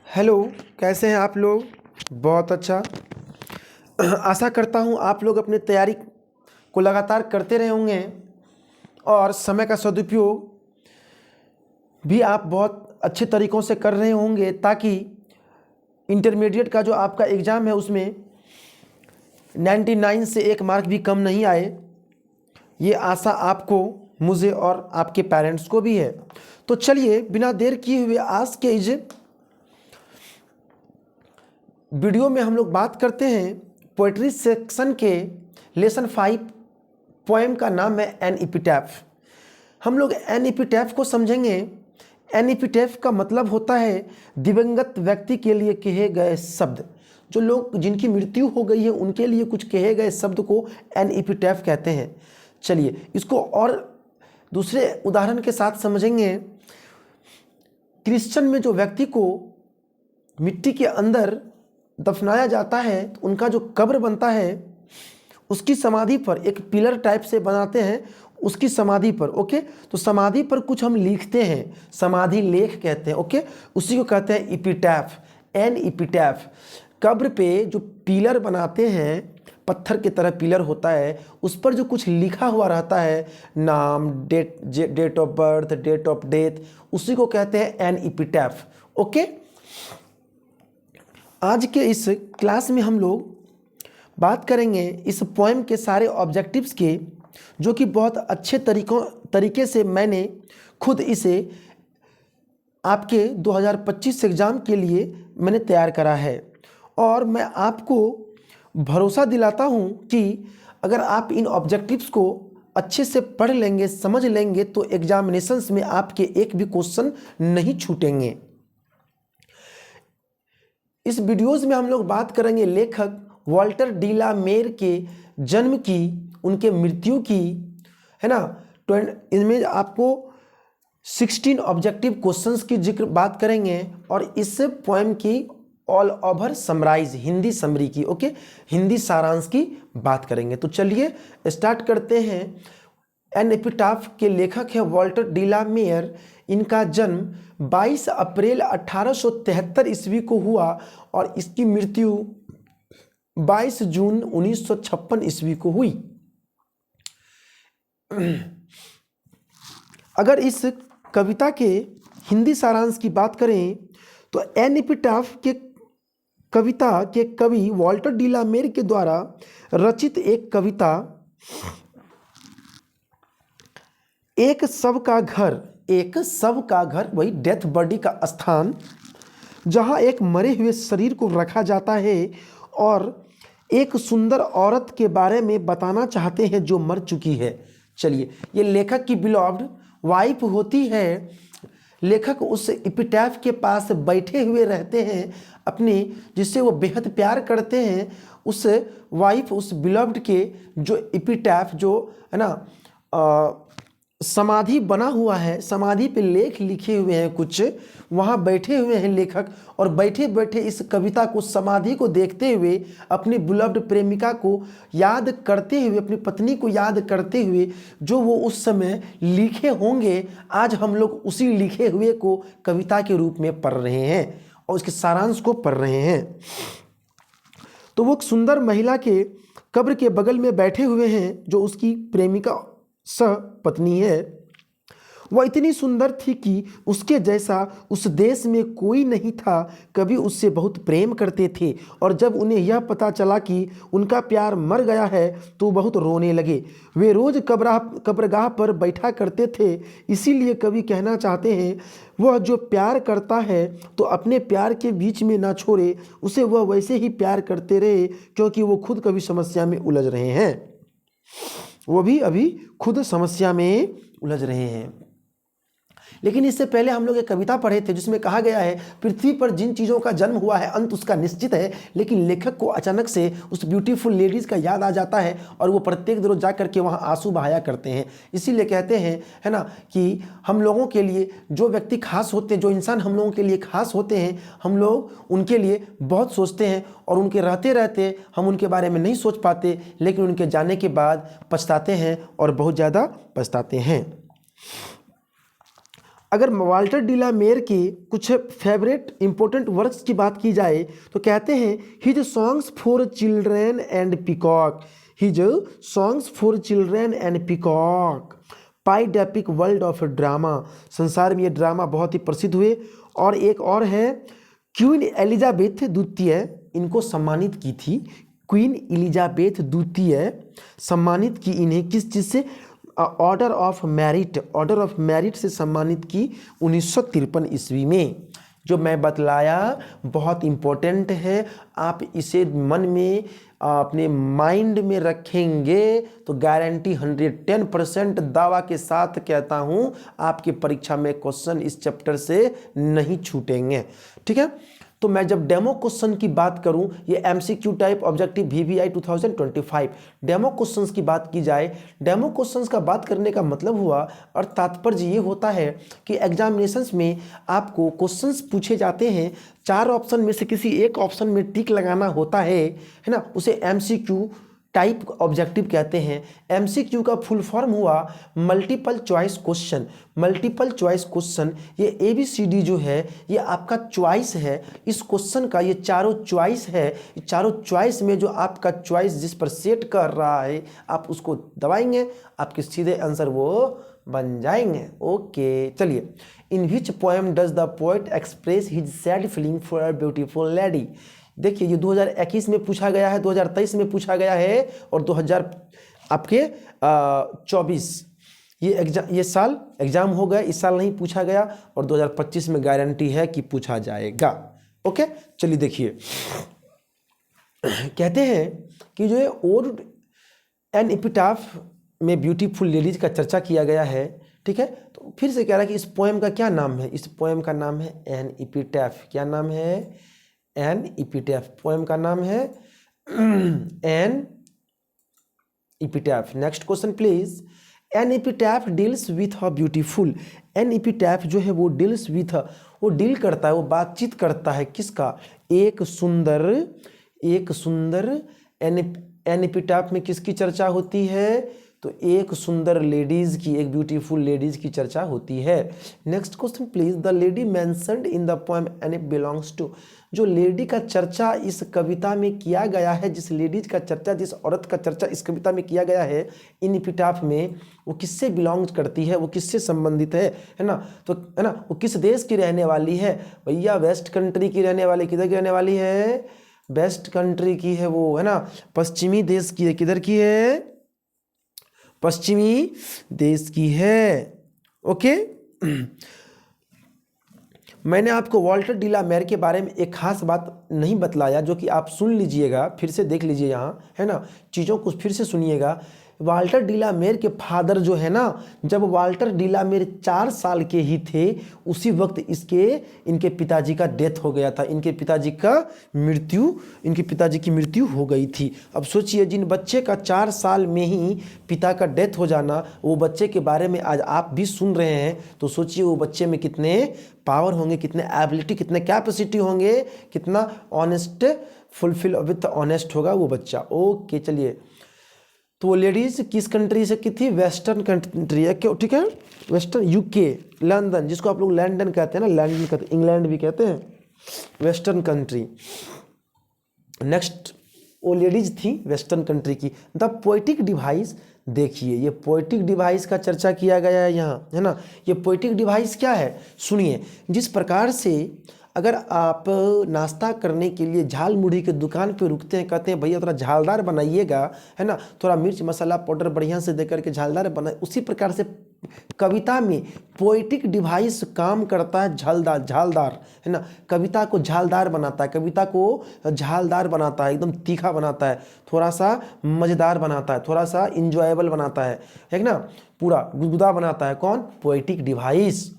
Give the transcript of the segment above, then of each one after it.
Hello, कैसे हैं आप लोग? बहुत अच्छा। आशा करता हूँ आप लोग अपनी तैयारी को लगातार करते रहे होंगे और समय का सदुपयोग भी आप बहुत अच्छे तरीक़ों से कर रहे होंगे ताकि इंटरमीडिएट का जो आपका एग्ज़ाम है उसमें 99 से 1 मार्क भी कम नहीं आए। ये आशा आपको, मुझे और आपके पेरेंट्स को भी है। तो चलिए बिना देर किए हुए आज के इस वीडियो में हम लोग बात करते हैं पोइट्री सेक्शन के लेसन 5 पोएम का नाम है एन एपिटैफ। हम लोग एन एपिटैफ को समझेंगे। एन एपिटैफ का मतलब होता है दिवंगत व्यक्ति के लिए कहे गए शब्द। जो लोग जिनकी मृत्यु हो गई है उनके लिए कुछ कहे गए शब्द को एन एपिटैफ कहते हैं। चलिए इसको और दूसरे उदाहरण के साथ समझेंगे। क्रिश्चियन में जो व्यक्ति को मिट्टी के अंदर दफनाया जाता है तो उनका जो कब्र बनता है उसकी समाधि पर एक पिलर टाइप से बनाते हैं, उसकी समाधि पर। ओके, तो समाधि पर कुछ हम लिखते हैं, समाधि लेख कहते हैं। ओके, उसी को कहते हैं एपिटैफ, एन एपिटैफ। कब्र पे जो पिलर बनाते हैं, पत्थर की तरह पिलर होता है, उस पर जो कुछ लिखा हुआ रहता है, नाम, date of birth, date of death, उसी को कहते हैं एन एपिटैफ। ओके, आज के इस क्लास में हम लोग बात करेंगे इस पोएम के सारे ऑब्जेक्टिव्स के, जो कि बहुत अच्छे तरीके से मैंने खुद इसे आपके 2025 एग्ज़ाम के लिए मैंने तैयार करा है। और मैं आपको भरोसा दिलाता हूं कि अगर आप इन ऑब्जेक्टिव्स को अच्छे से पढ़ लेंगे, समझ लेंगे, तो एग्जामिनेशंस में आपके एक भी क्वेश्चन नहीं छूटेंगे। इस वीडियोज़ में हम लोग बात करेंगे लेखक वाल्टर डी ला मेर के जन्म की, उनके मृत्यु की, है ना। इनमें आपको 16 ऑब्जेक्टिव क्वेश्चंस की जिक्र बात करेंगे और इस पोएम की all over summarise, Hindi summary की, ओके, हिंदी सारांश की बात करेंगे। तो चलिए स्टार्ट करते हैं। एन एपिटाफ के लेखक है वाल्टर डी ला मेर। इनका जन्म 22 अप्रैल 1873 ईस्वी को हुआ और इसकी मृत्यु 22 जून 1956 ईस्वी को हुई। अगर इस कविता के हिंदी सारांश की बात करें तो एन एपिटाफ के कविता के कवि वाल्टर डी ला मेर के द्वारा रचित एक कविता, एक शव का घर, एक शव का घर, वही डेथ बॉडी का स्थान, जहां एक मरे हुए शरीर को रखा जाता है और एक सुंदर औरत के बारे में बताना चाहते हैं जो मर चुकी है। चलिए, ये लेखक की बिलॉव्ड वाइफ होती है। लेखक उस एपिटैफ के पास बैठे हुए रहते हैं अपनी, जिससे वो बेहद प्यार करते हैं। उस वाइफ, उस बिलॉव्ड के जो एपिटैफ, जो है ना समाधि बना हुआ है, समाधि पे लेख लिखे हुए हैं कुछ, वहाँ बैठे हुए हैं लेखक और बैठे बैठे इस कविता को, समाधि को देखते हुए अपनी बिलव्ड प्रेमिका को याद करते हुए, अपनी पत्नी को याद करते हुए जो वो उस समय लिखे होंगे, आज हम लोग उसी लिखे हुए को कविता के रूप में पढ़ रहे हैं और उसके सारांश को पढ़ रहे हैं। तो वो सुंदर महिला के कब्र के बगल में बैठे हुए हैं जो उसकी प्रेमिका सह पत्नी है। वह इतनी सुंदर थी कि उसके जैसा उस देश में कोई नहीं था। कभी उससे बहुत प्रेम करते थे और जब उन्हें यह पता चला कि उनका प्यार मर गया है तो बहुत रोने लगे। वे रोज कब्रगाह पर बैठा करते थे। इसीलिए कवि कहना चाहते हैं, वह जो प्यार करता है तो अपने प्यार के बीच में ना छोड़े, उसे वह वैसे ही प्यार करते रहे, क्योंकि वो खुद कभी समस्या में उलझ रहे हैं। वो भी अभी खुद समस्या में उलझ रहे हैं। लेकिन इससे पहले हम लोग एक कविता पढ़े थे जिसमें कहा गया है, पृथ्वी पर जिन चीज़ों का जन्म हुआ है अंत उसका निश्चित है। लेकिन लेखक को अचानक से उस ब्यूटीफुल लेडीज़ का याद आ जाता है और वो प्रत्येक रोज जा करके वहाँ आंसू बहाया करते हैं। इसीलिए कहते हैं, है ना, कि हम लोगों के लिए जो व्यक्ति खास होते हैं, जो इंसान हम लोगों के लिए खास होते हैं, हम लोग उनके लिए बहुत सोचते हैं और उनके रहते रहते हम उनके बारे में नहीं सोच पाते, लेकिन उनके जाने के बाद पछताते हैं और बहुत ज़्यादा पछताते हैं। अगर वाल्टर डिलामेर के कुछ फेवरेट इंपॉर्टेंट वर्क्स की बात की जाए तो कहते हैं his songs for children and peacock, his songs for children and peacock, पाइडेपिक वर्ल्ड ऑफ ड्रामा, संसार में ये ड्रामा बहुत ही प्रसिद्ध हुए। और एक और है क्वीन एलिजाबेथ द्वितीय, इनको सम्मानित की थी, क्वीन एलिजाबेथ द्वितीय सम्मानित की इन्हें किस चीज़ से, order of merit, order of merit से सम्मानित की 1953 ईस्वी में। जो मैं बतलाया बहुत इम्पोर्टेंट है, आप इसे मन में अपने माइंड में रखेंगे तो गारंटी 110% दावा के साथ कहता हूँ आपकी परीक्षा में क्वेश्चन इस चैप्टर से नहीं छूटेंगे। ठीक है, तो मैं जब डेमो क्वेश्चन की बात करूं, ये MCQ type objective VVI 2025 demo questions की बात की जाए, डेमो क्वेश्चंस का बात करने का मतलब हुआ और तात्पर्य ये होता है कि एग्जामिनेशंस में आपको क्वेश्चंस पूछे जाते हैं, 4 ऑप्शन में से किसी एक ऑप्शन में टिक लगाना होता है ना, उसे एमसीक्यू टाइप ऑब्जेक्टिव कहते हैं। एमसीक्यू का फुल फॉर्म हुआ multiple choice question. Multiple choice question, ये ABCD जो है ये आपका चॉइस है, इस क्वेश्चन का ये चारों चॉइस है, चारों चॉइस में जो आपका चॉइस जिस पर सेट कर रहा है आप उसको दबाएंगे, आपके सीधे आंसर वो बन जाएंगे। ओके, चलिए, in which poem does the poet express his sad feeling for a beautiful lady. देखिए ये 2021 में पूछा गया है, 2023 में पूछा गया है और 2024 ये साल एग्जाम हो गए, इस साल नहीं पूछा गया और 2025 में गारंटी है कि पूछा जाएगा। ओके, चलिए देखिए, कहते हैं कि जो है ओड एंड एपिटाफ में ब्यूटीफुल लेडीज का चर्चा किया गया है। ठीक है, तो फिर से कह रहा है कि इस पोएम का क्या नाम है, इस पोएम का नाम है एन एपिटाफ। क्या नाम है? An epitaph. पोएम का नाम है an epitaph. Next question please. An epitaph deals with a beautiful. An epitaph जो है वो डील्स विथ, वो डील करता है, वो बातचीत करता है किसका? एक सुंदर एन एपिटाफ में किसकी चर्चा होती है? तो एक सुंदर लेडीज की, एक ब्यूटीफुल लेडीज की चर्चा होती है। Next question please. The lady mentioned in the poem an belongs to. जो लेडी का चर्चा इस कविता में किया गया है, जिस लेडीज का चर्चा, जिस औरत का चर्चा इस कविता में किया गया है इन एपिटाफ में, वो किससे बिलोंग करती है, वो किससे संबंधित है ना? तो है ना, वो किस देश की रहने वाली है? भैया वेस्ट कंट्री की रहने वाली। किधर की रहने वाली है? वेस्ट कंट्री की है वो, है ना, पश्चिमी देश की है। किधर की है? पश्चिमी देश की है। ओके, मैंने आपको वाल्टर डिलामेर के बारे में एक खास बात नहीं बतलाया, जो कि आप सुन लीजिएगा, फिर से देख लीजिए यहाँ, है ना, चीज़ों को फिर से सुनिएगा। वाल्टर डिलामेर के फादर जो है ना, जब वाल्टर डिलामेर 4 साल के ही थे उसी वक्त इनके पिताजी का डेथ हो गया था, इनके पिताजी की मृत्यु हो गई थी। अब सोचिए, जिन बच्चे का 4 साल में ही पिता का डेथ हो जाना, वो बच्चे के बारे में आज आप भी सुन रहे हैं, तो सोचिए वो बच्चे में कितने पावर होंगे, कितने एबिलिटी, कितने कैपेसिटी होंगे, कितना ऑनेस्ट, फुलफिल विथ ऑनेस्ट होगा वो बच्चा। ओके, चलिए, तो वो लेडीज किस कंट्री से की थी? वेस्टर्न कंट्री है क्यों? ठीक है, वेस्टर्न, यूके, लंदन, जिसको आप लोग लंदन कहते हैं ना, लंदन कहते हैं, इंग्लैंड भी कहते हैं, वेस्टर्न कंट्री। नेक्स्ट, वो लेडीज थी वेस्टर्न कंट्री की। द पोएटिक डिवाइस, देखिए ये पोएटिक डिवाइस का चर्चा किया गया है यहाँ, है ना। ये पोएटिक डिवाइस क्या है? सुनिए, जिस प्रकार से अगर आप नाश्ता करने के लिए झाल मुढ़ी के दुकान पे रुकते हैं, कहते हैं भैया थोड़ा झालदार बनाइएगा, है ना, थोड़ा मिर्च मसाला पाउडर बढ़िया से दे करके झालदार बनाए, उसी प्रकार से कविता में पोएटिक डिवाइस काम करता है, झालदार, है ना, कविता को झालदार बनाता है, कविता को झालदार बनाता है, एकदम तीखा बनाता है, थोड़ा सा मज़ेदार बनाता है, थोड़ा सा इंजॉयबल बनाता है ना, पूरा गुदगुदा बनाता है। कौन? Poetic device.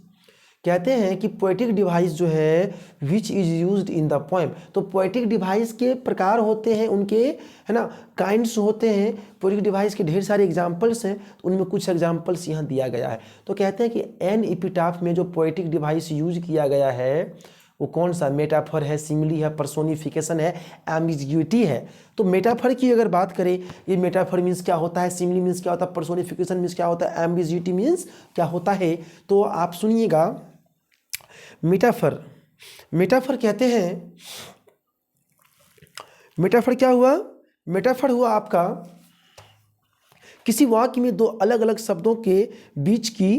कहते हैं कि पोएटिक डिवाइस जो है which is used in the poem. तो पोएटिक डिवाइस के प्रकार होते हैं उनके, है ना, काइंड्स होते हैं। पोएटिक डिवाइस के ढेर सारे एग्जाम्पल्स हैं, तो उनमें कुछ एग्जाम्पल्स यहाँ दिया गया है। तो कहते हैं कि एन एपिटाफ में जो पोएटिक डिवाइस यूज किया गया है वो कौन सा? मेटाफर है, सिमिली है, पर्सोनिफिकेशन है, एम्बिग्यूटी है। तो मेटाफर की अगर बात करें, ये मेटाफर मीन्स क्या होता है, सिमिली मीन्स क्या होता है, पर्सोनिफिकेशन मीन्स क्या होता है, एम्बिग्यूटी मीन्स क्या होता है, तो आप सुनिएगा। मेटाफर, मेटाफर कहते हैं, मेटाफर क्या हुआ? मेटाफर हुआ आपका किसी वाक्य में दो अलग अलग शब्दों के बीच की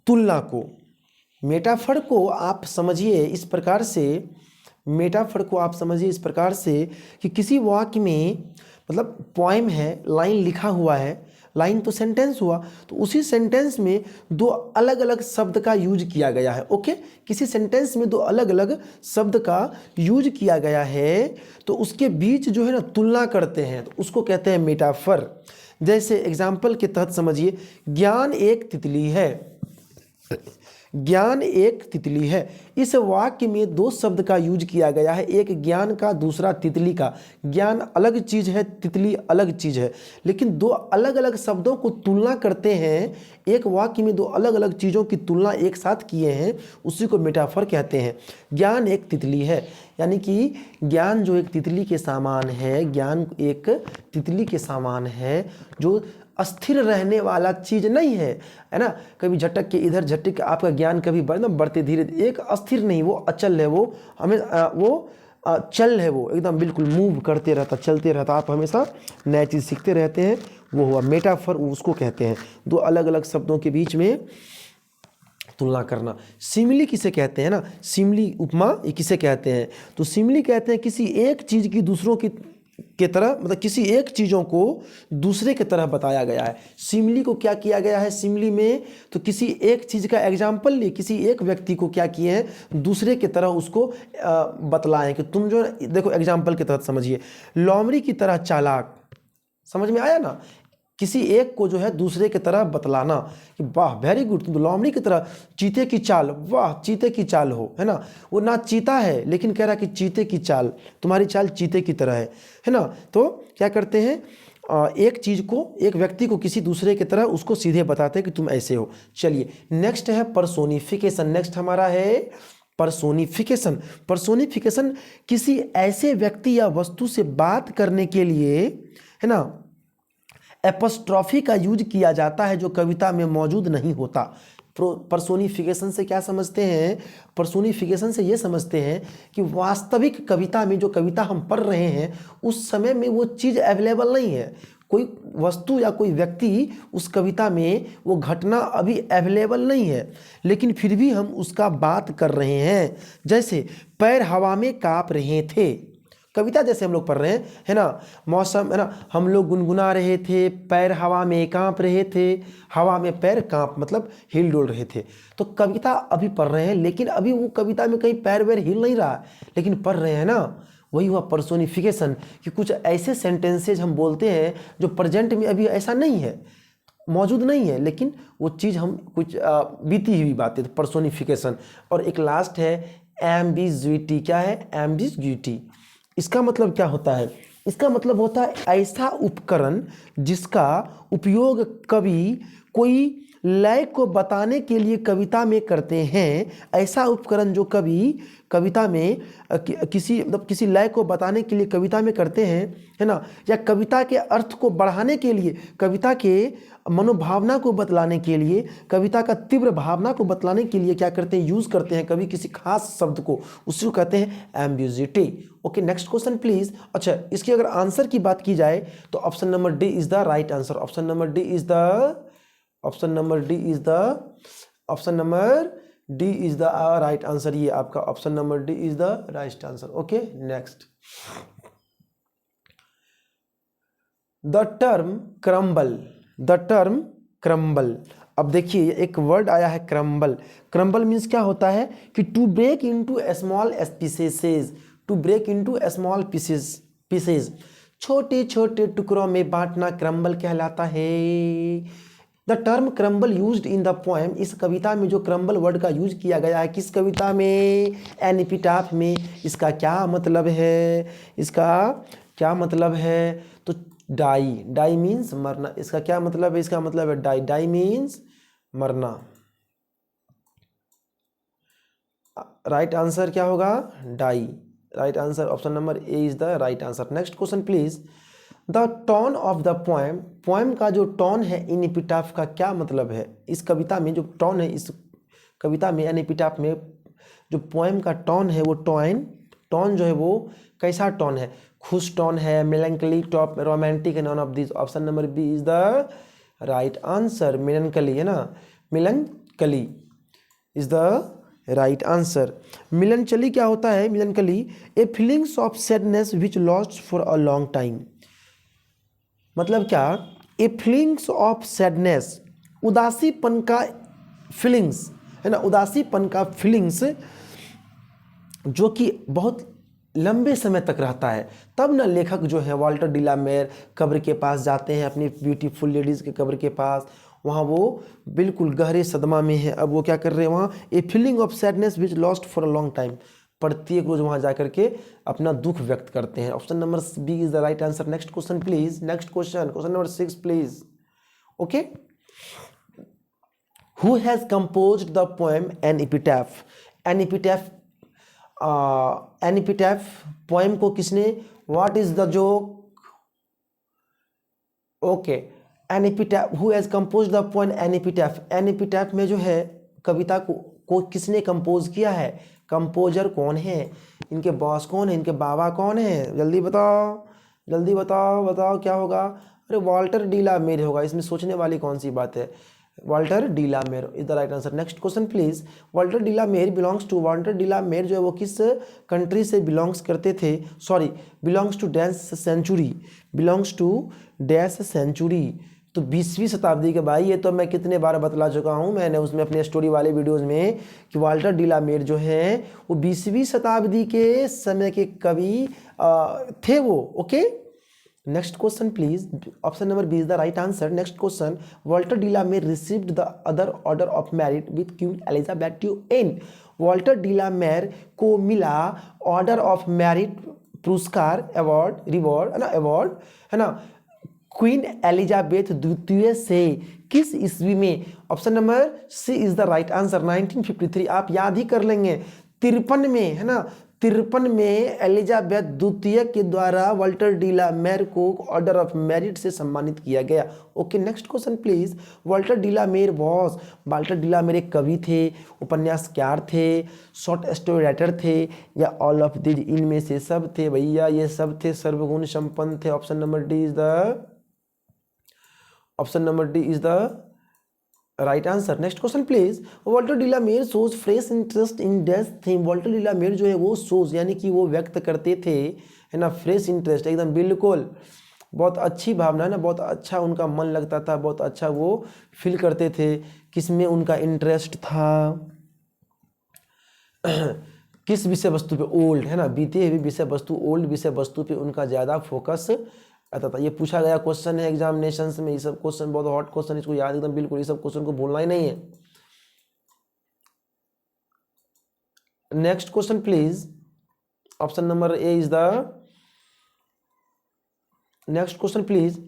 तुलना को। मेटाफर को आप समझिए इस प्रकार से, मेटाफर को आप समझिए इस प्रकार से कि किसी वाक्य में, मतलब पोएम है, लाइन लिखा हुआ है, लाइन तो सेंटेंस हुआ, तो उसी सेंटेंस में दो अलग अलग शब्द का यूज किया गया है। ओके, किसी सेंटेंस में दो अलग अलग शब्द का यूज किया गया है, तो उसके बीच जो है ना तुलना करते हैं, तो उसको कहते हैं मेटाफर। जैसे एग्जाम्पल के तहत समझिए, ज्ञान एक तितली है, ज्ञान एक तितली है। इस वाक्य में दो शब्द का यूज किया गया है, एक ज्ञान का, दूसरा तितली का। ज्ञान अलग चीज है, तितली अलग चीज है, लेकिन दो अलग अलग शब्दों को तुलना करते हैं। एक वाक्य में दो अलग अलग चीज़ों की तुलना एक साथ किए हैं, उसी को मेटाफर कहते हैं। ज्ञान एक तितली है, यानी कि ज्ञान जो एक तितली के समान है, ज्ञान एक तितली के समान है, जो अस्थिर रहने वाला चीज नहीं है, है ना। कभी झटक के इधर, झटक के आपका ज्ञान कभी बढ़ते धीरे, एक अस्थिर नहीं, वो अचल है, वो हमें चल है, वो एकदम बिल्कुल मूव करते रहता, चलते रहता, आप हमेशा नई चीज़ सीखते रहते हैं, वो हुआ मेटाफर, उसको कहते हैं दो अलग अलग शब्दों के बीच में तुलना करना। सिमिली किसे कहते हैं ना, सिमिली, उपमा, ये किसे कहते हैं? तो सिमिली कहते हैं किसी एक चीज़ की दूसरों की के तरह, मतलब किसी एक चीज़ों को दूसरे की तरह बताया गया है। सिमिली को क्या किया गया है सिमिली में? तो किसी एक चीज़ का एग्जाम्पल लिए, किसी एक व्यक्ति को क्या किए हैं, दूसरे की तरह उसको बतलाएं कि तुम जो, देखो एग्जाम्पल के तहत समझिए, लोमड़ी की तरह चालाक, समझ में आया ना। किसी एक को जो है दूसरे की तरह बतलाना कि वाह वेरी गुड, तुम तो लोमड़ी की तरह, चीते की चाल, वाह चीते की चाल हो, है ना। वो ना चीता है लेकिन कह रहा कि चीते की चाल, तुम्हारी चाल चीते की तरह है ना। तो क्या करते हैं, एक चीज़ को, एक व्यक्ति को किसी दूसरे की तरह उसको सीधे बताते हैं कि तुम ऐसे हो। चलिए नेक्स्ट है पर्सोनिफिकेशन। नेक्स्ट हमारा है पर्सोनिफिकेशन। पर्सोनिफिकेशन किसी ऐसे व्यक्ति या वस्तु से बात करने के लिए, है ना, एपस्ट्रॉफी का यूज किया जाता है जो कविता में मौजूद नहीं होता। पर्सोनिफिकेशन से क्या समझते हैं? पर्सोनिफिकेशन से ये समझते हैं कि वास्तविक कविता में, जो कविता हम पढ़ रहे हैं, उस समय में वो चीज़ अवेलेबल नहीं है, कोई वस्तु या कोई व्यक्ति उस कविता में, वो घटना अभी अवेलेबल नहीं है, लेकिन फिर भी हम उसका बात कर रहे हैं। जैसे पैर हवा में काँप रहे थे, कविता जैसे हम लोग पढ़ रहे हैं, है ना, मौसम, है ना, हम लोग गुनगुना रहे थे, पैर हवा में कांप रहे थे, हवा में पैर कांप मतलब हिल डोल रहे थे। तो कविता अभी पढ़ रहे हैं, लेकिन अभी वो कविता में कहीं पैर वैर हिल नहीं रहा, लेकिन पढ़ रहे हैं ना। वही हुआ पर्सोनिफिकेशन, कि कुछ ऐसे सेंटेंसेज हम बोलते हैं जो प्रेजेंट में अभी ऐसा नहीं है, मौजूद नहीं है, लेकिन वो चीज़ हम कुछ बीती हुई बातें, तो पर्सोनिफिकेशन। और एक लास्ट है एम्बिग्युइटी। क्या है? एम्बिग्युइटी। इसका मतलब क्या होता है? इसका मतलब होता है ऐसा उपकरण जिसका उपयोग कवि कोई लय को बताने के लिए कविता में करते हैं। ऐसा उपकरण जो कवि कविता में किसी, मतलब किसी लय को बताने के लिए कविता में करते हैं, है ना, या कविता के अर्थ को बढ़ाने के लिए, कविता के मनोभावना को बतलाने के लिए, कविता का तीव्र भावना को बतलाने के लिए क्या करते हैं, यूज़ करते हैं कवि किसी खास शब्द को, उसको कहते हैं ambiguity. Okay, next question please. अच्छा, इसकी अगर आंसर की बात की जाए तो option number D is the right answer. Option number D is the right answer. ये आपका option number D is the right answer. Okay, next, the term crumble. अब देखिए एक वर्ड आया है क्रम्बल। क्रम्बल मीन्स क्या होता है कि to break into small pieces, to break into small pieces, छोटे छोटे टुकड़ों में बांटना क्रम्बल कहलाता है। The term crumble used in the poem. इस कविता में जो क्रम्बल वर्ड का यूज किया गया है, किस कविता में? एन एपिटाफ में। इसका क्या मतलब है? इसका क्या मतलब है? तो डाई मीन्स मरना। इसका क्या मतलब है? इसका मतलब है डाई मीन्स मरना। राइट आंसर क्या होगा? Die. Right answer option number A is the right answer. Next question please. The tone of the poem. Poem का जो टोन है इन एपिटाफ का क्या मतलब है? इस कविता में जो टोन है, इस कविता में एन एपिटाफ में जो पोएम का टोन है वो टोन जो है वो कैसा टोन है, खुश टोन है, मेलंकली टॉप, रोमांटिक है, none of this. Option number B is the right answer. Melancholy है ना, melancholy is the right answer. Melancholy क्या होता है? Melancholy a feelings of sadness which lost for a long time. मतलब क्या? A feelings of sadness, उदासीपन का feelings है ना, उदासीपन का फीलिंग्स जो कि बहुत लंबे समय तक रहता है। तब ना लेखक जो है वाल्टर डिलामेर कब्र के पास जाते हैं, अपनी ब्यूटीफुल लेडीज़ के कब्र के पास। वहाँ वो बिल्कुल गहरे सदमा में है। अब वो क्या कर रहे हैं वहाँ? A feeling of sadness which lost for a long time. प्रत्येक रोज वहाँ जा करके अपना दुख व्यक्त करते हैं। Option number B is the right answer. Next question please. Next question, question number 6 please. Okay, who has composed the poem an epitaph? An epitaph, an epitaph poem को किसने, what is the joke? Okay, an epitaph, who has composed the poem an epitaph? An epitaph में जो है कविता को किसने compose किया है? Composer कौन है? इनके बॉस कौन है? इनके बाबा कौन है? जल्दी बताओ, जल्दी बताओ, बताओ क्या होगा? अरे वाल्टर डिलामेर होगा। इसमें सोचने वाली कौन सी बात है? Walter de la Mare is the right answer. Next question please. Walter de la Mare belongs to, Walter de la Mare जो है वो किस कंट्री से बिलोंग्स करते थे? Sorry, belongs to dash century, belongs to dash century. तो 20वीं शताब्दी के भाई, ये तो मैं कितने बार बतला चुका हूँ मैंने उसमें अपने स्टोरी वाले वीडियोस में कि वाल्टर डिलामेर जो हैं वो 20वीं शताब्दी के समय के कवि थे वो। Okay, next question please. Option number B is the right answer. Next question, Walter de la Mare received the other order of merit with Queen Elizabeth an. Walter de la Mare को मिला ऑर्डर ऑफ मेरिट पुरस्कार, अवार्ड, रिवॉर्ड है ना, award है ना, queen Elizabeth द्वितीय से किस ईस्वी में? Option number C is the right answer, 1953। आप याद ही कर लेंगे, 53 में है ना, 53 में एलिजाबेथ द्वितीय के द्वारा वाल्टर डिलामेर को ऑर्डर ऑफ मेरिट से सम्मानित किया गया। Okay, next question please. Walter de la Mare was, Walter de la Mare एक कवि थे, उपन्यासकार थे, शॉर्ट स्टोरी राइटर थे, या ऑल ऑफ दिस? इनमें से सब थे भैया, ये सब थे, सर्वगुण संपन्न थे। Option number D is the, option number D is the right answer. Next question please. Walter de la Mare shows fresh interest in death theme. Walter de la Mare जो है वो शोज यानी कि वो व्यक्त करते थे है ना, फ्रेश इंटरेस्ट, एकदम बिल्कुल बहुत अच्छी भावना है ना, बहुत अच्छा उनका मन लगता था, बहुत अच्छा वो फील करते थे। किसमें उनका इंटरेस्ट था? किस विषय वस्तु पे? ओल्ड है ना, बीते हुए विषय वस्तु, ओल्ड विषय वस्तु पे उनका ज़्यादा फोकस आता था। ये पूछा गया क्वेश्चन है एग्जामिनेशंस में, ये सब क्वेश्चन बहुत हॉट क्वेश्चन, इसको याद एकदम बिल्कुल, ये सब क्वेश्चन को भूलना ही नहीं है। Next question please. Option number A is the next question please.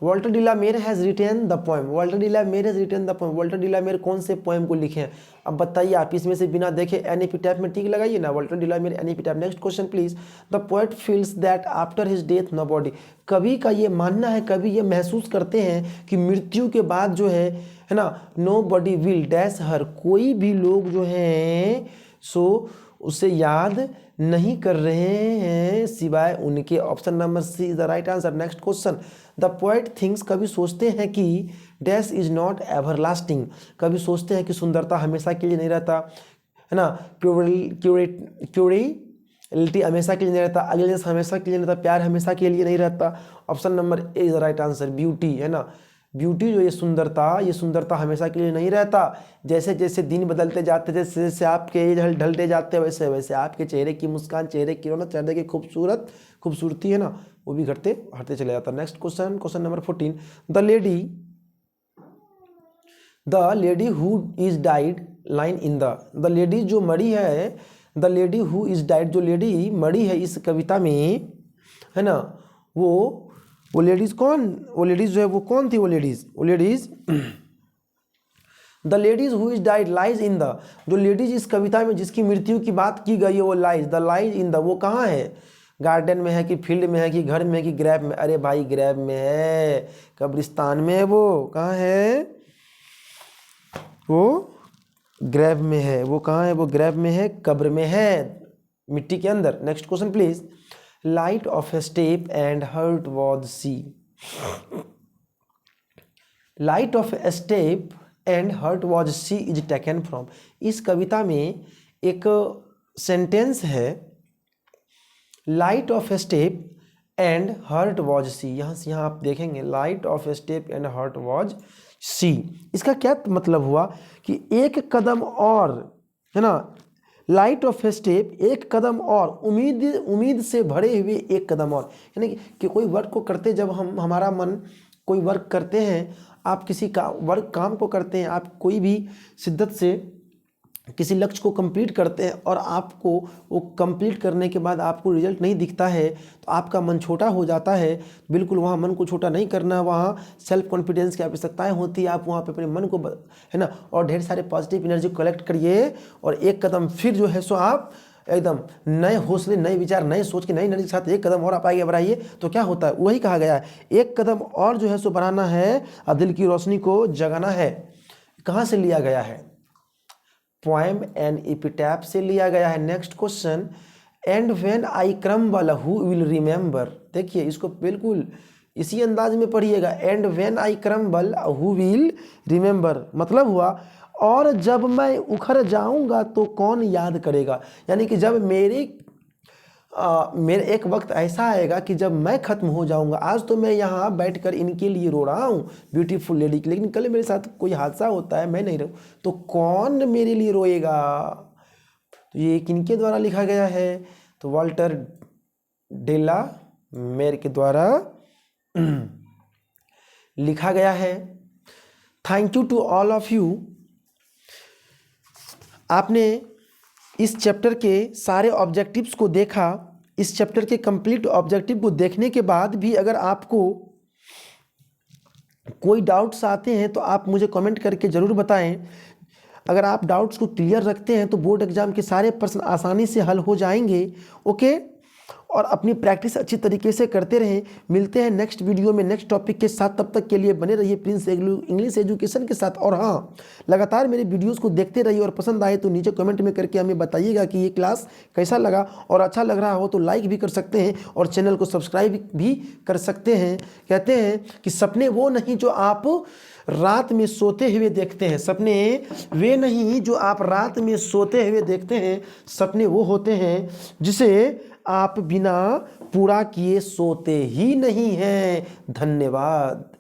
Walter de la Mare has written the poem. Walter de la Mare has written the poem. Walter de la Mare कौन से पोएम को लिखे हैं? अब बताइए आप, इसमें से बिना देखे एन एपिटैफ में टिक लगाइए ना, Walter de la Mare an epitaph. Next question please. The poet feels that after his death no body. कवि का ये मानना है, कवि ये महसूस करते हैं कि मृत्यु के बाद जो है ना, nobody will dash her, कोई भी लोग जो हैं सो उसे याद नहीं कर रहे हैं सिवाय उनके। Option number C is the right answer. Next question. The poet thinks, कभी सोचते हैं कि डैश इज नॉट एवरलास्टिंग, कभी सोचते हैं कि सुंदरता हमेशा के लिए नहीं रहता है ना, क्यूरिटी हमेशा के लिए नहीं रहता, अगलेनेस हमेशा के लिए नहीं रहता, प्यार हमेशा के लिए नहीं रहता। Option number A is the right answer. Beauty है ना, ब्यूटी जो ये सुंदरता हमेशा के लिए नहीं रहता। जैसे जैसे दिन बदलते जाते, जैसे जैसे आपके एज ढलते जाते, वैसे वैसे आपके चेहरे की मुस्कान, चेहरे की रौनक, चेहरे की खूबसूरती है ना, वो भी हटते चले जाता। Next question, question number 14। The lady who is died line in the lady जो मरी है, the lady who is died, जो लेडी मरी है इस कविता में है ना, वो लेडीज कौन, वो लेडीज जो है वो कौन थी? वो ladies the ladies who is died lies in the, जो लेडीज इस कविता में जिसकी मृत्यु की बात की गई है वो lies, the lies in the, वो कहाँ है? गार्डन में है कि फील्ड में है कि घर में है कि ग्रैब में? अरे भाई ग्रैब में है, कब्रिस्तान में है। वो कहाँ है? वो ग्रेव में है। वो कहाँ है? वो ग्रेव में है, कब्र में है, मिट्टी के अंदर। Next question please. Light of a step and heart was she. Light of a step and heart was she is taken from. इस कविता में एक सेंटेंस है, light of a step and heart was she. यहाँ से यहाँ आप देखेंगे light of a step and heart was she. इसका क्या मतलब हुआ कि एक कदम और, है ना, लाइट ऑफ ए स्टेप, एक कदम और, उम्मीद से भरे हुए एक कदम और। यानी कि कोई वर्क को करते, जब हमारा मन कोई वर्क करते हैं, आप किसी का काम को करते हैं, आप कोई भी शिद्दत से किसी लक्ष्य को कंप्लीट करते हैं और आपको वो कंप्लीट करने के बाद आपको रिजल्ट नहीं दिखता है तो आपका मन छोटा हो जाता है। बिल्कुल वहाँ मन को छोटा नहीं करना, वहाँ सेल्फ कॉन्फिडेंस की आवश्यकताएं होती है। आप वहाँ पे अपने मन को, है ना, और ढेर सारे पॉजिटिव एनर्जी को कलेक्ट करिए और एक कदम फिर जो है सो आप एकदम नए हौसले, नए विचार, नए सोच के, नई एनर्जी के साथ एक कदम और आप आगे बढ़ाइए। तो क्या होता है? वही कहा गया है, एक कदम और जो है सो बढ़ाना है और दिल की रोशनी को जगाना है। कहाँ से लिया गया है? पोएम एंड एपिटैफ से लिया गया है। Next question, and when I crumble who will remember. देखिए इसको बिल्कुल इसी अंदाज में पढ़िएगा, and when I crumble who will remember. मतलब हुआ और जब मैं उखड़ जाऊंगा तो कौन याद करेगा। यानी कि जब मेरे एक वक्त ऐसा आएगा कि जब मैं ख़त्म हो जाऊंगा। आज तो मैं यहाँ बैठकर इनके लिए रो रहा हूँ, ब्यूटीफुल लेडी की, लेकिन कल मेरे साथ कोई हादसा होता है, मैं नहीं रहूँ तो कौन मेरे लिए रोएगा। तो ये किनके द्वारा लिखा गया है? तो वाल्टर डेला मेर के द्वारा लिखा गया है। Thank you to all of you. आपने इस चैप्टर के सारे ऑब्जेक्टिव्स को देखा। इस चैप्टर के कंप्लीट ऑब्जेक्टिव को देखने के बाद भी अगर आपको कोई डाउट्स आते हैं तो आप मुझे कमेंट करके ज़रूर बताएं। अगर आप डाउट्स को क्लियर रखते हैं तो बोर्ड एग्जाम के सारे प्रश्न आसानी से हल हो जाएंगे। ओके, और अपनी प्रैक्टिस अच्छी तरीके से करते रहें। मिलते हैं नेक्स्ट वीडियो में नेक्स्ट टॉपिक के साथ। तब तक के लिए बने रहिए प्रिंस इंग्लिश एजुकेशन के साथ। और हाँ, लगातार मेरे वीडियोस को देखते रहिए और पसंद आए तो नीचे कमेंट में करके हमें बताइएगा कि ये क्लास कैसा लगा। और अच्छा लग रहा हो तो लाइक भी कर सकते हैं और चैनल को सब्सक्राइब भी कर सकते हैं। कहते हैं कि सपने वो नहीं जो आप रात में सोते हुए देखते हैं, सपने वे नहीं जो आप रात में सोते हुए देखते हैं, सपने वो होते हैं जिसे आप बिना पूरा किए सोते ही नहीं हैं। धन्यवाद।